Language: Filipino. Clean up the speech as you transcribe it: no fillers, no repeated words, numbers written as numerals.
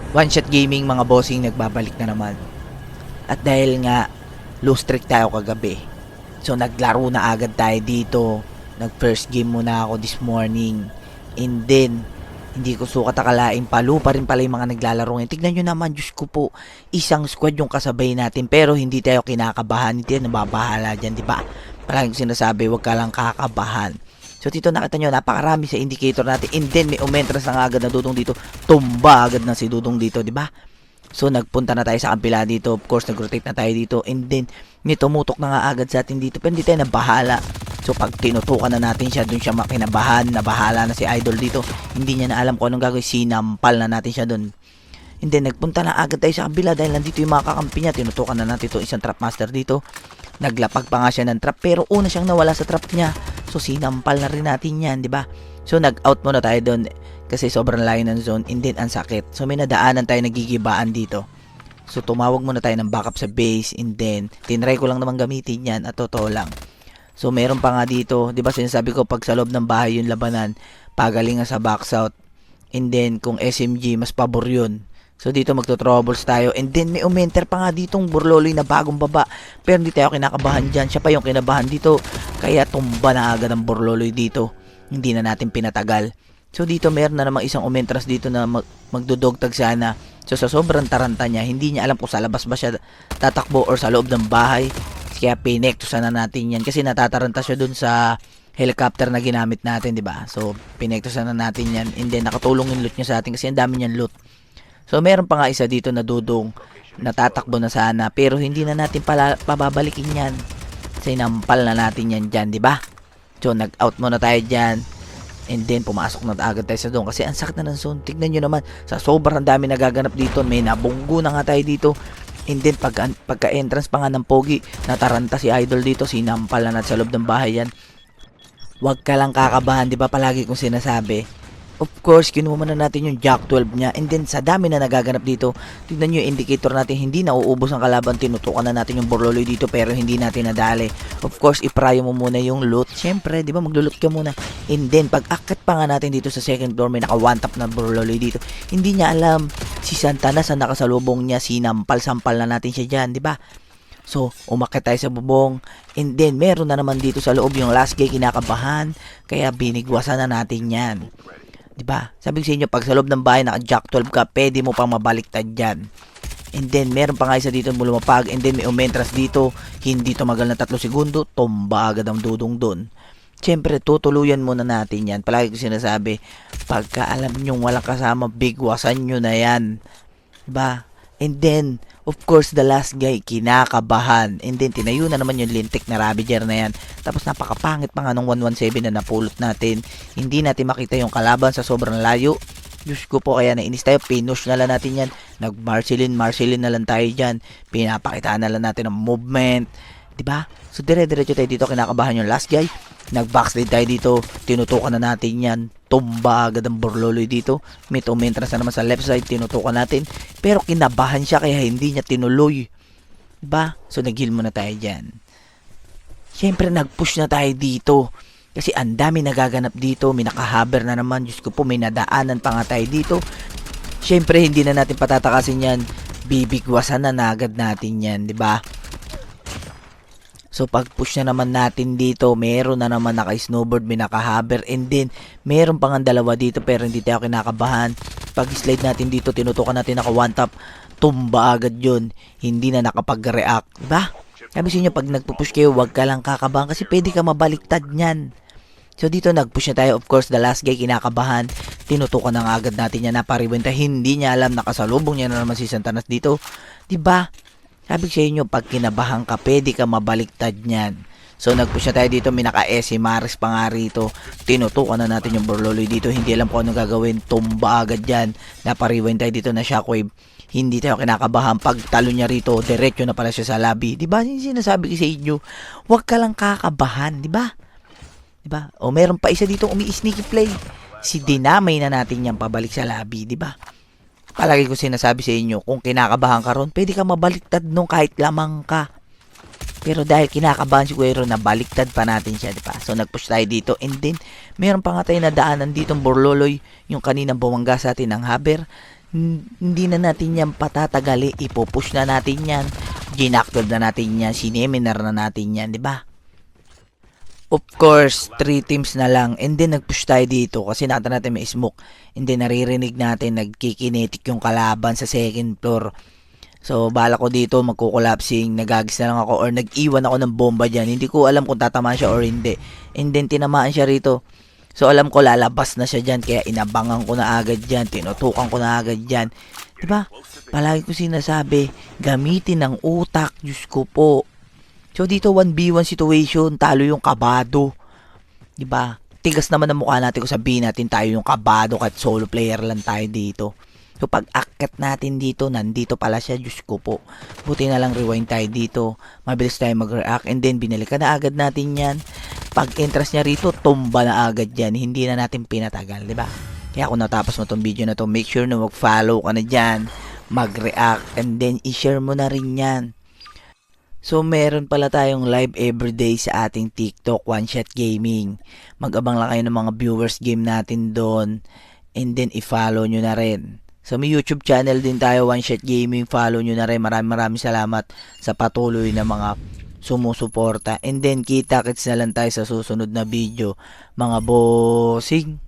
One Shot Gaming mga bossing, nagbabalik na naman. At dahil nga low streak tayo kagabi, so naglaro na agad tayo dito. Nag first game muna ako this morning. And then hindi ko sukat akalain, palo pa rin pala yung mga naglalaro ngayon. Tignan nyo naman, Diyos ko po, isang squad yung kasabay natin, pero hindi tayo kinakabahan, hindi tayo nababahala dyan, di ba? Palaging sinasabi, wag ka lang kakabahan. So dito nakita nyo, napakarami sa indicator natin. And then may umentras na agad na Dudong dito. Tumba agad na si Dudong dito, di ba? So nagpunta na tayo sa kampila dito. Of course, nag-rotate na tayo dito. And then, tumutok na nga agad sa atin dito. Pero hindi tayo nabahala. So pag tinutukan na natin siya, dun siya makinabahan. Nabahala na si Idol dito. Hindi niya na alam kung anong gagawin. Sinampal na natin siya dun. And then nagpunta na agad tayo sa kabila dahil nandito yung mga kakampi niya. Tinutukan na natin ito, isang trap master dito. Naglapag pa nga siya ng trap, pero una siyang nawala sa trap niya. So sinampal na rin natin yan, di ba? So nag-out muna tayo doon kasi sobrang layo ng zone, and then ang sakit. So may nadaanan tayo, nagigibaan dito. So tumawag muna tayo ng backup sa base, and then tinry ko lang naman gamitin yan at totoo lang. So meron pa nga dito, di ba sinasabi ko pag sa loob ng bahay yung labanan, pagaling nga sa back south. And then kung SMG, mas pabor yun. So dito magto-troubles tayo. And then may umenter pa nga ditong Burloloy na bagong baba. Pero hindi tayo kinakabahan dyan. Siya pa yung kinabahan dito. Kaya tumba na agad ang Burloloy dito. Hindi na natin pinatagal. So dito meron na namang isang umentras dito na magdudogtag sana. So sa sobrang taranta niya, hindi niya alam kung sa labas ba siya tatakbo or sa loob ng bahay. Kaya pinektusan na natin yan. Kasi natataranta siya dun sa helicopter na ginamit natin, di ba? So pinektusan na natin yan. And then nakatulong yung loot niya sa atin kasi ang dami niyang loot. So meron pa nga isa dito na Dudong, natatakbo na sana, pero hindi na natin pababalikin yan. Sinampal na natin yan dyan, di ba? So nag-out muna tayo dyan. And then pumasok na agad tayo sa zone kasi ang sakit na ng zone. Tignan nyo naman, sa sobrang dami nagaganap dito, may nabunggo na nga tayo dito. And then pagka-entrance pa nga ng pogi, nataranta si Idol dito, sinampal na natin sa loob ng bahay yan. Huwag ka lang kakabahan, di ba palagi kong sinasabi? Of course, kinuha na natin yung Jack 12 niya. And then, sa dami na nagaganap dito, tignan nyo yung indicator natin, hindi nauubos ang kalaban. Tinutukan na natin yung Burloloy dito, pero hindi natin nadali. Of course, iprayo mo muna yung loot. Siyempre, di ba, maglo-loot ka muna. And then, pag akit pa nga natin dito sa second floor, may naka-one-tap na Burloloy dito. Hindi niya alam, si Santana sa nakasalubong niya, sinampal-sampal na natin siya dyan, di ba? So, umakit tayo sa bubong. And then, meron na naman dito sa loob yung last guy, kinakabahan. Kaya binigwasan na natin yan. Diba? Sabi ko sa inyo, pag sa loob ng bahay naka Jack 12 ka, pwede mo pang mabaliktad dyan. And then, meron pa nga isa dito mo lumapag. And then, may umentras dito. Hindi tumagal na 3 segundo. Tumba agad ang Dudong dun. Siyempre, tutuluyan muna natin yan. Palagi ko sinasabi, pagka alam nyo walang kasama, bigwasan nyo na yan. Diba? And then, of course, the last guy, kinakabahan. And then, tinayo na naman yung lintik na Ravager na yan. Tapos, napakapangit pa nga nung 117 na napulot natin. Hindi natin makita yung kalaban sa sobrang layo. Diyos ko po, kaya nainis tayo. Pinush na lang natin yan. Nag-Marcelin na lang tayo dyan. Pinapakitaan na lang natin ang movement. Diba? So, dire-diretso tayo dito. Kinakabahan yung last guy. Nag-backslide tayo dito. Tinutukan na natin yan. Tumba agad ang Burloloy dito. May umentras na naman sa left side. Tinutukan natin. Pero kinabahan siya kaya hindi niya tinuloy. Diba? So nag-heal muna tayo dyan. Siyempre nag-push na tayo dito. Kasi ang dami nagaganap dito. May nakahaber na naman. Diyos ko po, may nadaanan pa nga tayo dito. Siyempre hindi na natin patatakasin yan. Bibigwasan na agad natin yan. Diba? So pag push na naman natin dito, meron na naman naka-snowboard, may naka-hover, and then meron pang ang dalawa dito pero hindi tayo kinakabahan. Pag slide natin dito, tinutukan natin naka one tap, tumba agad yun. Hindi na nakapag-react, diba? Sabi sa inyo, pag nagpupush kayo, wag ka lang kakabahan kasi pwede ka mabaliktad niyan. So dito nag-push na tayo, of course, the last guy kinakabahan. Tinutukan na agad natin yan, napariwenta, hindi niya alam, nakasalubong niya na naman si Santanas dito. Diba? Sabi sa inyo, pag kinabahan ka, pwede ka mabaliktad niyan. So, nag-push na tayo dito. May naka-SC Maris pa nga rito. Tinutukan na natin yung Burloloy dito. Hindi alam kung anong gagawin. Tumba agad yan. Napariwin tayo dito na shockwave. Hindi tayo kinakabahan. Pag talo niya rito, diretso na pala siya sa lobby. Diba? Sinasabi ko sa inyo, huwag ka lang kakabahan. Diba? Diba? O meron pa isa dito umi-sneaky play. Si dinamay na natin yan pabalik sa lobby. Diba? Palagi ko sinasabi sa inyo, kung kinakabahan ka ron, pwede ka mabaliktad nung kahit lamang ka. Pero dahil kinakabahan si Kuya Ron, nabaliktad pa natin siya, diba? So, nag-push tayo dito. And then, meron pa nga tayo na daanan dito, Burloloy, yung kaninang bumangga sa atin ng haber. Hindi na natin yan patatagali, ipupush na natin yan, ginakdod na natin yan, sineminar na natin yan, di ba? Of course, 3 teams na lang, and then nag-push tayo dito kasi nakita natin may smoke, and then naririnig natin nagkikinetic yung kalaban sa second floor. So, bala ko dito magkukolapsing, nagagis na lang ako or nag-iwan ako ng bomba dyan. Hindi ko alam kung tatamaan siya or hindi. And then, tinamaan siya rito. So, alam ko lalabas na siya dyan, kaya inabangan ko na agad dyan, tinutukan ko na agad dyan. Diba? Palagi ko sinasabi, gamitin ng utak, Diyos ko po. So, dito 1v1 situation, talo yung kabado. Diba? Tigas naman ang mukha natin kung sabihin natin tayo yung kabado kahit solo player lang tayo dito. So, pag akit natin dito, nandito pala siya, Diyos ko po. Buti na lang rewind tayo dito. Mabilis tayo mag-react. And then, binalikan na agad natin yan. Pag entras niya rito, tumba na agad yan. Hindi na natin pinatagal, di ba? Kaya kung natapos mo tong video na to, make sure na mag-follow ka na dyan. Mag-react. And then, i-share mo na rin yan. So, meron pala tayong live everyday sa ating TikTok, One Shot Gaming. Mag-abang lang kayo ng mga viewers game natin doon. And then, i-follow nyo na rin. So, may YouTube channel din tayo, One Shot Gaming. Follow nyo na rin. Maraming salamat sa patuloy na mga sumusuporta. And then, kita-kits na lang tayo sa susunod na video, mga bossing.